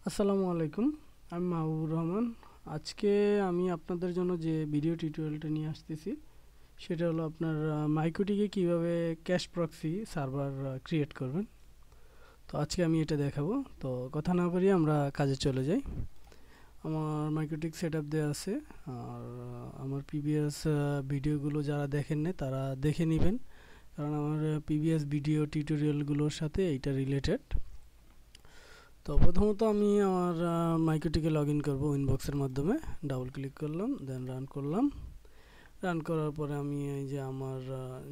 আসসালামু আলাইকুম। আমি মাহবুবুর রহমান। আজকে আমি আপনাদের জন্য যে ভিডিও টিউটোরিয়ালটা নিয়ে আসতেছি সেটা হলো আপনার মাইকোটিকে কিভাবে ক্যাশ প্রক্সি সার্ভার ক্রিয়েট করবেন। তো আজকে আমি এটা দেখাবো। তো কথা না বাড়িয়ে আমরা কাজে চলে যাই। আমার মাইকোটিক সেট আপ দেওয়া আছে, আর আমার প্রিভিয়াস ভিডিওগুলো যারা দেখেন না তারা দেখে নেবেন, কারণ আমার প্রিভিয়াস ভিডিও টিউটোরিয়ালগুলোর সাথে এইটা রিলেটেড। তো প্রথমত আমি আমার মাইকোটিকে লগ ইন করবো ইনবক্সের মাধ্যমে। ডাবল ক্লিক করলাম, দেন রান করলাম। রান করার পরে আমি এই যে আমার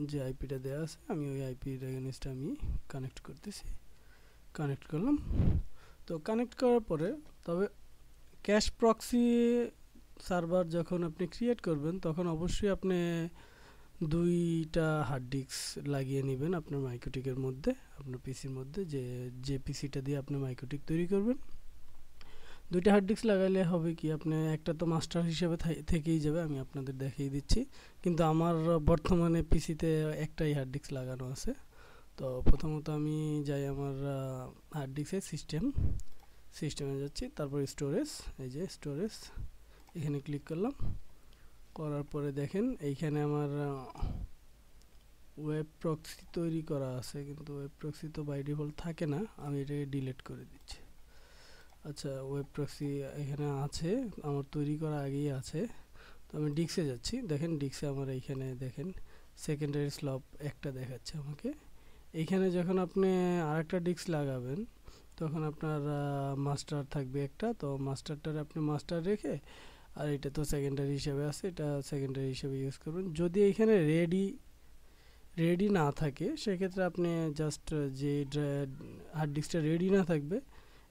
যে আইপিটা দেওয়া আছে আমি ওই আইপির এগেনস্টে আমি কানেক্ট করতেছি। কানেক্ট করলাম। তো কানেক্ট করার পরে তবে ক্যাশ প্রক্সি সার্ভার যখন আপনি ক্রিয়েট করবেন তখন অবশ্যই আপনি দুইটা হার্ড ডিস্ক লাগিয়ে নেবেন আপনার মাইকোটিকের মধ্যে, আপনার পিসির মধ্যে, যে পিসিটা দিয়ে আপনি মাইকোটিক তৈরি করবেন। দুইটা হার্ড ডিস্ক লাগাইলে হবে কি, আপনি একটা তো মাস্টার হিসেবে থেকেই যাবে, আমি আপনাদের দেখিয়ে দিচ্ছি। কিন্তু আমার বর্তমানে পিসিতে একটাই হার্ড ডিস্ক লাগানো আছে। তো প্রথমত আমি যাই আমার হার্ড ডিস্কের সিস্টেমে যাচ্ছি, তারপর স্টোরেজ, এই যে স্টোরেজ, এখানে ক্লিক করলাম। করার পরে দেখেন এইখানে আমার ওয়েব প্রক্সি তৈরি করা আছে, কিন্তু ওয়েব প্রক্সি তো বাই ডিফল্ট থাকে না, আমি এটাকে ডিলিট করে দিচ্ছি। আচ্ছা, ওয়েব প্রক্সি এখানে আছে, আমার তৈরি করা আগেই আছে। তো আমি ডিস্কে যাচ্ছি, দেখেন ডিস্কে আমার এইখানে দেখেন সেকেন্ডারি স্লপ একটা দেখাচ্ছে আমাকে। এইখানে যখন আপনি আরেকটা ডিস্ক লাগাবেন তখন আপনার মাস্টার থাকবে একটা, তো মাস্টারটার আপনি মাস্টার রেখে, আর এটা তো সেকেন্ডারি হিসেবে আছে, এটা সেকেন্ডারি হিসেবে ইউজ করবেন। যদি এখানে রেডি না থাকে সেক্ষেত্রে আপনি জাস্ট যে হার্ড ডিস্কটা রেডি না থাকবে,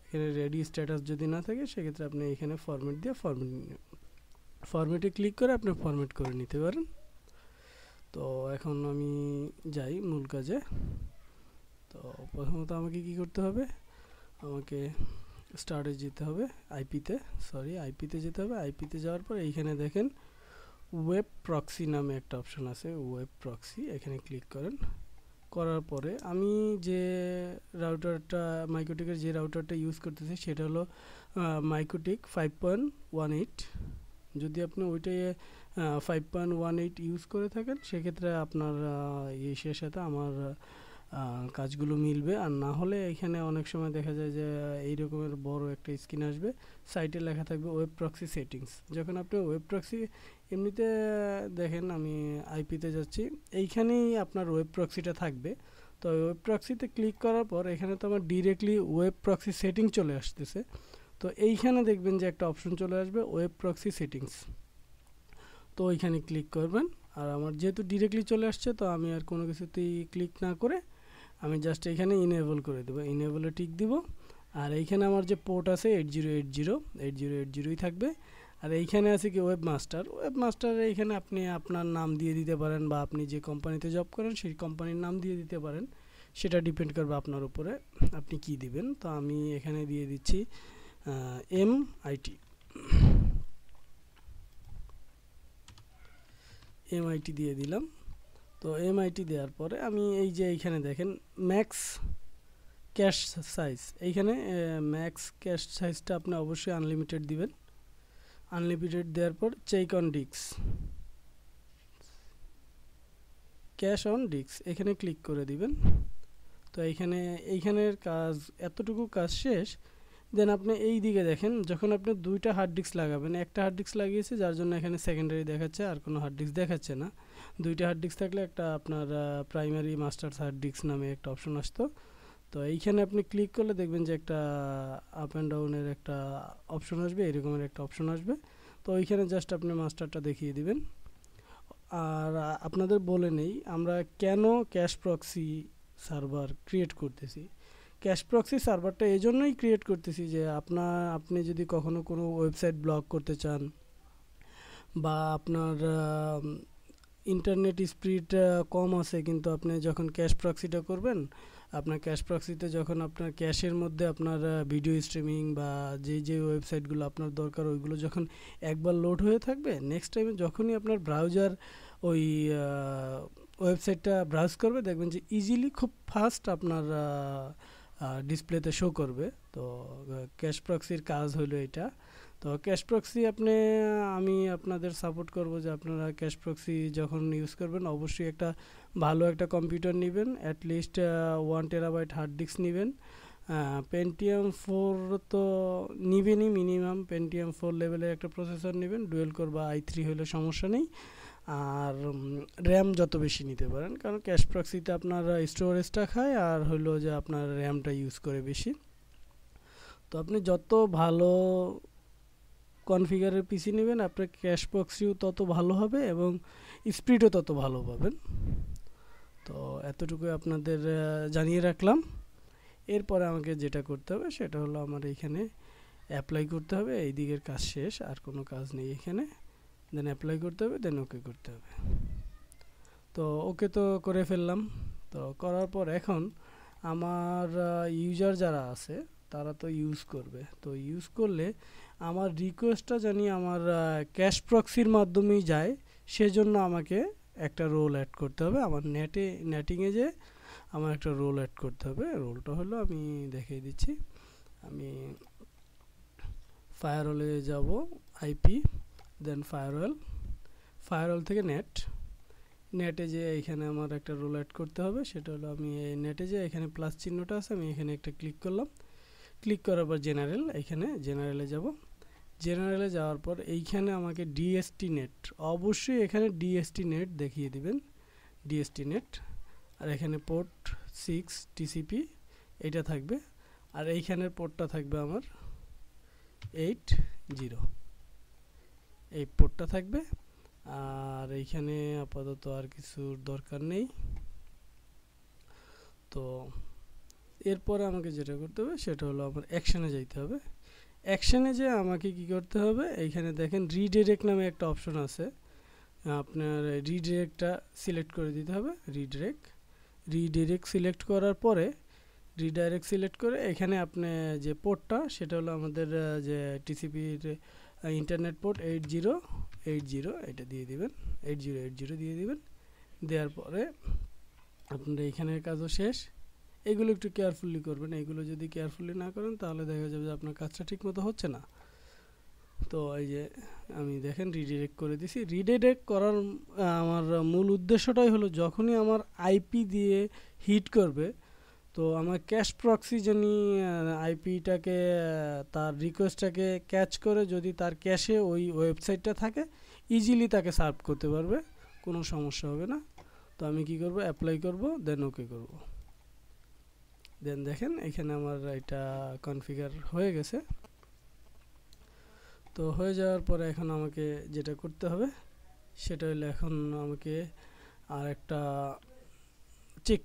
এখানে রেডি স্ট্যাটাস যদি না থাকে সেক্ষেত্রে আপনি এখানে ফরম্যাট দিয়ে ফরম্যাটে ক্লিক করে আপনি ফরম্যাট করে নিতে পারেন। তো এখন আমি যাই মূল কাজে। তো প্রথমত আমাকে কি করতে হবে, আমাকে স্টার্টে যেতে হবে, আইপিতে যেতে হবে। আইপিতে যাওয়ার পর এইখানে দেখেন ওয়েব প্রক্সি নামে একটা অপশন আছে, ওয়েব প্রক্সি, এখানে ক্লিক করেন। করার পরে আমি যে রাউটারটা মাইকোটিকের যে রাউটারটা ইউজ করতেছি সেটা হলো মাইকোটিক 5.18। যদি আপনি ওইটাই 5.18 ইউজ করে থাকেন সেক্ষেত্রে আপনার ইসের সাথে আমার কাজগুলো মিলবে। আর না হলে এখানে অনেক সময় দেখা যায় যে এই রকমের বড় একটা স্ক্রিন আসবে, সাইটে লেখা থাকবে ওয়েব প্রক্সি সেটিংস। যখন আপনি ওয়েব প্রক্সি এমনিতে দেখেন, আমি আইপিতে যাচ্ছি, এইখানেই আপনার ওয়েব প্রক্সিটা থাকবে। তো ওয়েব প্রক্সিতে ক্লিক করার পর এখানে তো আমার ডিরেক্টলি ওয়েব প্রক্সি সেটিং চলে আসতেছে। তো এইখানে দেখবেন যে একটা অপশন চলে আসবে ওয়েব প্রক্সি সেটিংস, তো ওইখানে ক্লিক করবেন। আর আমার যেহেতু ডিরেক্টলি চলে আসছে তো আমি আর কোনো কিছুতেই ক্লিক না করে আমি জাস্ট এখানে ইনেবল করে দেবো, ইনেবলে টিক দিব। আর এইখানে আমার যে পোর্ট আছে 8080 থাকবে। আর এইখানে আছে কি ওয়েব মাস্টার, এইখানে আপনি আপনার নাম দিয়ে দিতে পারেন, বা আপনি যে কোম্পানিতে জব করেন সেই কোম্পানির নাম দিয়ে দিতে পারেন, সেটা ডিপেন্ড করবে আপনার উপরে আপনি কি দিবেন। তো আমি এখানে দিয়ে দিচ্ছি এমআইটি দিয়ে দিলাম। তো এমআইটি দেওয়ার পরে আমি এই যে এইখানে দেখেন ম্যাক্স ক্যাশ সাইজ, এইখানে ম্যাক্স ক্যাশ সাইজটা আপনি অবশ্যই আনলিমিটেড দিবেন। আনলিমিটেড দেওয়ার পর check on disk, cache on disk, এখানে ক্লিক করে দিবেন। তো এইখানের কাজ, এতটুকু কাজ শেষ। দেন আপনি এই দিকে দেখেন, যখন আপনি দুইটা হার্ড ডিস্ক লাগাবেন, একটা হার্ড ডিস্ক লাগিয়েছে যার জন্য এখানে সেকেন্ডারি দেখাচ্ছে, আর কোনো হার্ড ডিস্ক দেখাচ্ছে না। দুইটা হার্ড ডিস্ক থাকলে একটা আপনার প্রাইমারি মাস্টার্স হার্ড ডিস্ক নামে একটা অপশন আসতো। তো এইখানে আপনি ক্লিক করলে দেখবেন যে একটা আপ অ্যান্ড ডাউনের একটা অপশন আসবে, এরকমের একটা অপশন আসবে। তো ওইখানে জাস্ট আপনি মাস্টারটা দেখিয়ে দিবেন। আর আপনাদের বলে নেই আমরা কেন ক্যাশ প্রক্সি সার্ভার ক্রিয়েট করতেছি। ক্যাশ প্রক্সি সার্ভারটা এই জন্যই ক্রিয়েট করতেছি যে আপনি যদি কখনো কোনো ওয়েবসাইট ব্লক করতে চান, বা আপনার ইন্টারনেট স্পিড কম আছে, কিন্তু আপনি যখন ক্যাশ প্রক্সিটা করবেন, আপনার ক্যাশ প্রক্সিতে যখন আপনার ক্যাশের মধ্যে আপনার ভিডিও স্ট্রিমিং বা যে ওয়েবসাইটগুলো আপনার দরকার ওইগুলো যখন একবার লোড হয়ে থাকবে, নেক্সট টাইমে যখনই আপনার ব্রাউজার ওই ওয়েবসাইটটা ব্রাউজ করবে দেখবেন যে ইজিলি খুব ফাস্ট আপনার ডিসপ্লেতে শো করবে। তো ক্যাশ প্রক্সির কাজ হলো এটা। তো ক্যাশ প্রক্সি আমি আপনাদের সাপোর্ট করব যে আপনারা ক্যাশ প্রক্সি যখন ইউজ করবেন অবশ্যই একটা ভালো একটা কম্পিউটার নেবেন, অ্যাটলিস্ট 1 টেরাবাইট হার্ড ডিস্ক নেবেন। পেন্টিয়াম 4 তো নিবেনই মিনিমাম, পেন্টিয়াম 4 লেভেলের একটা প্রসেসর নেবেন, ডুয়েল কোর বা i3 হলে সমস্যা নেই। আর র্যাম যত বেশি নিতে পারেন, কারণ ক্যাশ প্রক্সিতে আপনার স্টোরেজটা খায় আর হলো যে আপনার র্যামটা ইউজ করে বেশি। তো আপনি যত ভালো কনফিগারের পিসি নেবেন আপনার ক্যাশ প্রক্সিও তত ভালো হবে এবং স্পিডও তত ভালো পাবেন। তো এতটুকু আপনাদের জানিয়ে রাখলাম। এরপরে আমাকে যেটা করতে হবে সেটা হলো আমার এইখানে অ্যাপ্লাই করতে হবে। এই দিকের কাজ শেষ, আর কোনো কাজ নেই এখানে। দেন অ্যাপ্লাই করতে হবে, দেন ওকে করতে হবে। তো ওকে তো করে ফেললাম। তো করার পর এখন আমার ইউজার যারা আছে তারা তো ইউজ করবে। তো ইউজ করলে আমার রিকোয়েস্টটা জানি আমার ক্যাশ প্রক্সির মাধ্যমেই যায়, সেজন্য আমাকে একটা রোল অ্যাড করতে হবে। আমার নেটিংয়ে যে আমার একটা রোল অ্যাড করতে হবে। রোলটা হলো আমি দেখিয়ে দিচ্ছি। আমি ফায়ারওয়ালে যাব, আইপি, দেন ফায়ারওয়াল থেকে নেটে যে এখানে আমার একটা রোল অ্যাড করতে হবে। সেটা হলো আমি নেটে যে এখানে প্লাস চিহ্নটা আছে আমি এখানে একটা ক্লিক করলাম। ক্লিক করার পর এখানে জেনারেলে যাব। জেনারেলে যাওয়ার পর এইখানে আমাকে ডিএসটি নেট, অবশ্যই এখানে ডিএসটি নেট দেখিয়ে দিবেন, ডিএসটি নেট। আর এখানে পোর্ট 6 টিসিপি এটা থাকবে, আর এইখানের পোর্টটা থাকবে আমার 80, এই পোর্টটা থাকবে। আর এইখানে আপাতত আর কিছুর দরকার নেই। তো এরপরে আমাকে যেটা করতে হবে সেটা হলো আমার অ্যাকশানে যাইতে হবে। অ্যাকশানে যে আমাকে কি করতে হবে, এইখানে দেখেন রিডিরেক্ট নামে একটা অপশন আছে, আপনার রিডিরেক্টটা সিলেক্ট করে দিতে হবে। রিডিরেক্ট সিলেক্ট করার পরে রিডাইরেক্ট সিলেক্ট করে এখানে আপনি যে পোর্টটা সেটা হলো আমাদের যে টিসিপির ইন্টারনেট পোর্ট 8080 এটা দিয়ে দিবেন, 8080 দিয়ে দিবেন। দেওয়ার পরে আপনার এইখানের কাজও শেষ। এগুলো একটু কেয়ারফুলি করবেন, এগুলো যদি কেয়ারফুলি না করেন তাহলে দেখা যাবে যে আপনার কাজটা ঠিক মতো হচ্ছে না। তো এই যে আমি দেখেন রিডিরেক্ট করে দিছি। রিডিরেক্ট করার আমার মূল উদ্দেশ্যটাই হলো যখনই আমার আইপি দিয়ে হিট করবে, তো আমার ক্যাশ প্রক্সি যিনি আইপিটাকে তার রিকোয়েস্টটাকে ক্যাচ করে যদি তার ক্যাশে ওই ওয়েবসাইটটা থাকে ইজিলি তাকে সার্ভ করতে পারবে, কোনো সমস্যা হবে না। তো আমি কি করব, অ্যাপ্লাই করব, দেন ওকে করব। দেন দেখেন এখানে আমার এটা কনফিগার হয়ে গেছে। তো হয়ে যাওয়ার পরে এখন আমাকে যেটা করতে হবে সেটা হলো এখন আমাকে আর একটা চেক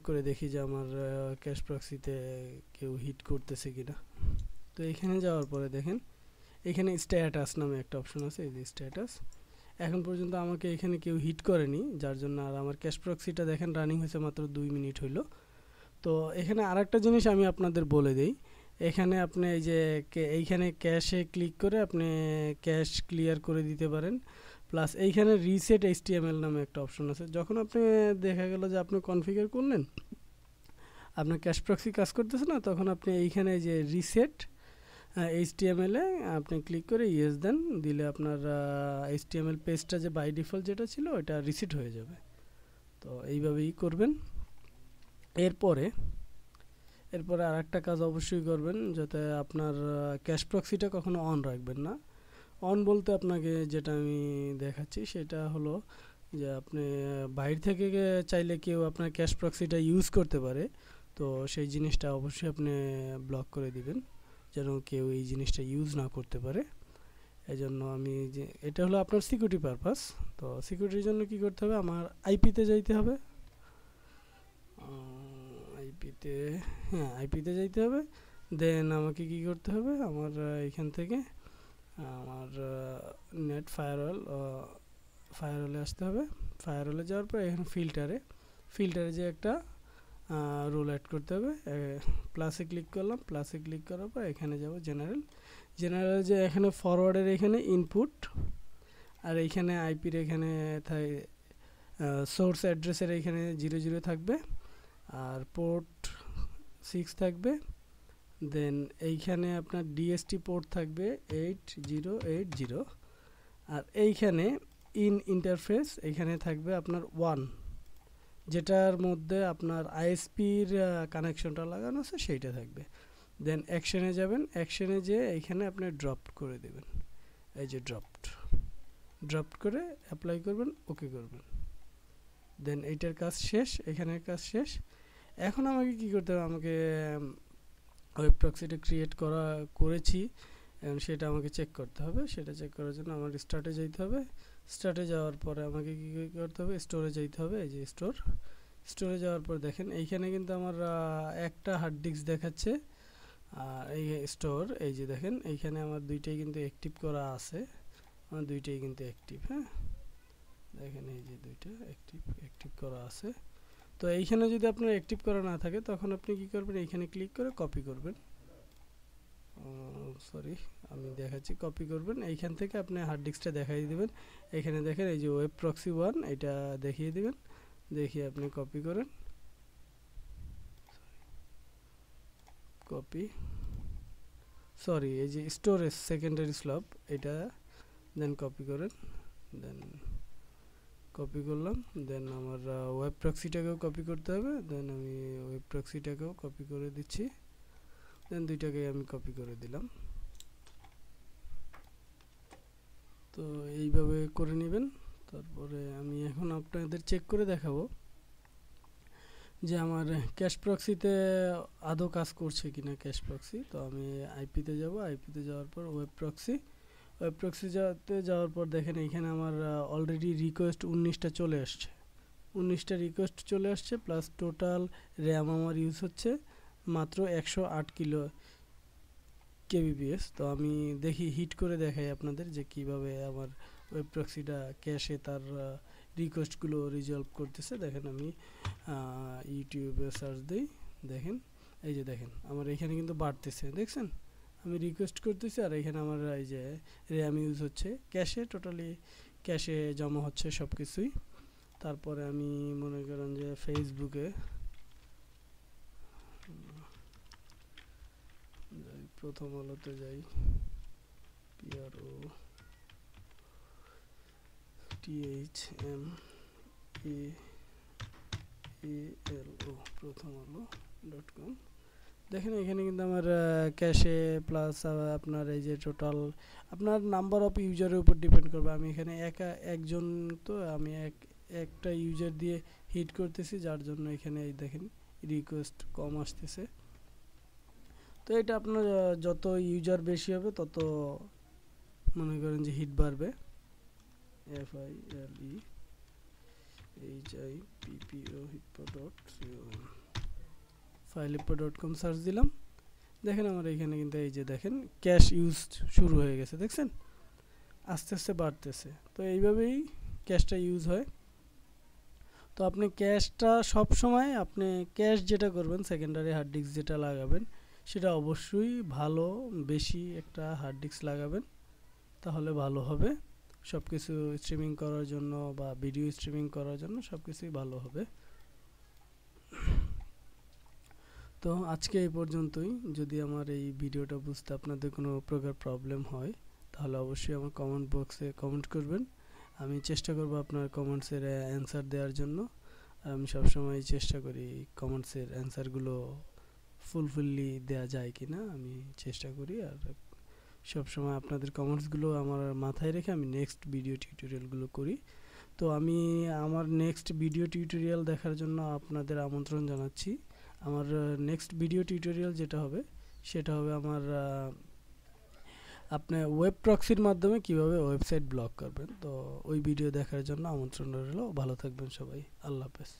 করে দেখি যে আমার ক্যাশ প্রক্সিতে কেউ হিট করতেছে কিনা। তো এখানে যাওয়ার পরে দেখেন এখানে স্ট্যাটাস নামে একটা অপশন আছে, এই যে স্ট্যাটাস। এখন পর্যন্ত আমাকে এখানে কেউ হিট করেনি, যার জন্য আর আমার ক্যাশ প্রক্সিটা দেখেন রানিং হয়েছে মাত্র 2 মিনিট হইলো। তো এখানে আরেকটা জিনিস আমি আপনাদের বলে দেই, এখানে আপনি এই যে এইখানে ক্যাশে ক্লিক করে আপনি ক্যাশ ক্লিয়ার করে দিতে পারেন। প্লাস এইখানে রিসেট এইচটিএমএল নামে একটা অপশন আছে। যখন আপনি দেখা গেল যে আপনি কনফিগার করলেন আপনার ক্যাশ প্রক্সি কাজ করতেছে না, তখন আপনি এইখানে যে রিসেট এইচটিএমএল এ আপনি ক্লিক করে ইয়েস দেন, দিলে আপনার এইচটিএমএল পেজটা যে বাই ডিফল্ট যেটা ছিল ওটা রিসেট হয়ে যাবে। তো এইভাবেই করবেন। এরপরে আর একটা কাজ অবশ্যই করবেন, যাতে আপনার ক্যাশ প্রক্সিটা কখনো অন রাখবেন না। অন বলতে আপনাকে যেটা আমি দেখাচ্ছি সেটা হলো যে আপনি বাইরে থেকে চাইলে কেউ আপনার ক্যাশ প্রক্সিটা ইউজ করতে পারে, তো সেই জিনিসটা অবশ্যই আপনি ব্লক করে দিবেন যেন কেউ এই জিনিসটা ইউজ না করতে পারে। এজন্য আমি যে এটা হলো আপনার সিকিউরিটি পারপাস। তো সিকিউরিটির জন্য কি করতে হবে, আমার আইপিতে যাইতে হবে, আইপিতে যাইতে হবে। দেন আমাকে কি করতে হবে, আমার এখান থেকে আমার নেট ফায়ারওয়ালে আসতে হবে। ফায়ারওয়ালে যাওয়ার পর এখানে ফিল্টারে যে একটা রোল অ্যাড করতে হবে। প্লাসে ক্লিক করলাম, প্লাসে ক্লিক করার পর এখানে যাব জেনারেল যে এখানে ফরওয়ার্ডের এখানে ইনপুট, আর এইখানে আইপির এখানে সোর্স অ্যাড্রেসের এখানে 00 থাকবে, আর পোর্ট 6 থাকবে, দেন এইখানে আপনার ডিএসটি পোর্ট থাকবে 8080, আর এইখানে ইন্টারফেস এখানে থাকবে আপনার 1, যেটার মধ্যে আপনার আইএসপির কানেকশনটা লাগানো আছে সেইটা থাকবে। দেন অ্যাকশনে যাবেন, অ্যাকশনে যেয়ে এইখানে আপনি ড্রপ করে দেবেন, এই যে ড্রপ করে অ্যাপ্লাই করবেন, ওকে করবেন। দেন এইটার কাজ শেষ, এখানের কাজ শেষ। এখন আমাকে কি করতে হবে, আমাকে ওয়েব প্রক্সিটা ক্রিয়েট করেছি, এবং সেটা আমাকে চেক করতে হবে। সেটা চেক করার জন্য আমার স্টার্টে যেতে হবে। স্টার্টে যাওয়ার পরে আমাকে কি করতে হবে, স্টোরে যেতে হবে। এই যে স্টোরে যাওয়ার পর দেখেন এইখানে কিন্তু আমার একটা হার্ড ডিস্ক দেখাচ্ছে, এই স্টোর, এই যে দেখেন এইখানে আমার দুইটাই কিন্তু অ্যাক্টিভ করা আছে, আমার দুইটাই কিন্তু অ্যাক্টিভ। হ্যাঁ, দেখেন এই যে দুইটা অ্যাক্টিভ করা আছে। তো এইখানে যদি আপনার অ্যাক্টিভ করা না থাকে তখন আপনি কি করবেন, এইখানে ক্লিক করে কপি করবেন। সরি, আমি দেখাচ্ছি, কপি করবেন। এইখান থেকে আপনি হার্ড ডিস্কটা দেখাই দিবেন। এখানে দেখেন এই যে ওয়েব প্রক্সি 1, এটা দেখিয়ে দিবেন, দেখিয়ে আপনি কপি করেন, এই যে স্টোরেজ সেকেন্ডারি স্লপ, এটা দেন কপি করেন। দেন কপি করলাম, দেন আমার ওয়েব প্রক্সিটাকেও কপি করতে হবে। দেন আমি ওয়েব প্রক্সিটাকেও কপি করে দিচ্ছি, দেন দুইটাকে আমি কপি করে দিলাম। তো এইভাবে করে নেবেন। তারপরে আমি এখন আপনাদের চেক করে দেখাবো যে আমার ক্যাশ প্রক্সিতে আদৌ কাজ করছে কিনা ক্যাশ প্রক্সি। তো আমি আইপিতে যাব, আইপিতে যাওয়ার পর ওয়েব প্রক্সি যাওয়ার পর দেখেন এইখানে আমার অলরেডি রিকোয়েস্ট 19টা চলে আসছে, 19টা রিকোয়েস্ট চলে আসছে, প্লাস টোটাল র্যাম আমার ইউজ হচ্ছে মাত্র 108 kbps। তো আমি দেখি হিট করে দেখাই আপনাদের যে কিভাবে আমার ওয়েব প্রক্সিটা ক্যাশে তার রিকোয়েস্টগুলো রিজলভ করতেছে। দেখেন আমি ইউটিউবে সার্চ দিই, দেখেন এই যে দেখেন আমার এখানে কিন্তু বাড়তেছে, দেখছেন আমি রিকোয়েস্ট করতেছি, আর এখানে আমার এই যে র্যাম ইউজ হচ্ছে ক্যাশে, টোটালি ক্যাশে জমা হচ্ছে সব কিছুই। তারপরে আমি মনে করেন যে ফেসবুকে প্রথম আলোতে যাই, PROTHMAALO প্রথম আলো.com। দেখেন এখানে কিন্তু আমার ক্যাশে প্লাস আপনার এই যে টোটাল আপনার নাম্বার অফ ইউজারের উপর ডিপেন্ড করবে। আমি এখানে একজন, তো আমি একটা ইউজার দিয়ে হিট করতেছি, যার জন্য এখানে এই দেখেন রিকোয়েস্ট কম আসতেছে। তো এটা আপনার যত ইউজার বেশি হবে তত মনে করেন যে হিট বাড়বে। FILEHIPPO FileHippo.com সার্চ দিলাম, দেখেন আমার এখানে কিন্তু এই যে দেখেন ক্যাশ ইউজ শুরু হয়ে গেছে, দেখছেন আস্তে আস্তে বাড়তেছে। তো এইভাবেই ক্যাশটা ইউজ হয়। তো আপনি ক্যাশটা সব সময় আপনি ক্যাশ যেটা করবেন, সেকেন্ডারি হার্ড ডিস্ক যেটা লাগাবেন, সেটা অবশ্যই ভালো বেশি একটা হার্ড ডিস্ক লাগাবেন, তাহলে ভালো হবে। সব কিছু স্ট্রিমিং করার জন্য বা ভিডিও স্ট্রিমিং করার জন্য সব কিছুই ভালো হবে। তো আজকে এই পর্যন্তই। যদি আমার এই ভিডিওটা বুঝতে আপনাদের কোনো প্রকার প্রবলেম হয় তাহলে অবশ্যই আমার কমেন্ট বক্সে কমেন্ট করবেন, আমি চেষ্টা করব আপনার কমেন্টসের অ্যান্সার দেওয়ার জন্য। আর আমি সবসময় চেষ্টা করি কমেন্টসের অ্যান্সারগুলো ফুলফিলি দেওয়া যায় কি না আমি চেষ্টা করি, আর সবসময় আপনাদের কমেন্টসগুলো আমার মাথায় রেখে আমি নেক্সট ভিডিও টিউটোরিয়ালগুলো করি। তো আমি আমার নেক্সট ভিডিও টিউটোরিয়াল দেখার জন্য আপনাদের আমন্ত্রণ জানাচ্ছি। আমার নেক্সট ভিডিও টিউটোরিয়াল যেটা হবে সেটা হবে আমার আপনি ওয়েব প্রক্সির মাধ্যমে কিভাবে ওয়েবসাইট ব্লক করবেন। তো ওই ভিডিও দেখার জন্য আমন্ত্রণ রইল। ভালো থাকবেন সবাই, আল্লাহ হাফেজ।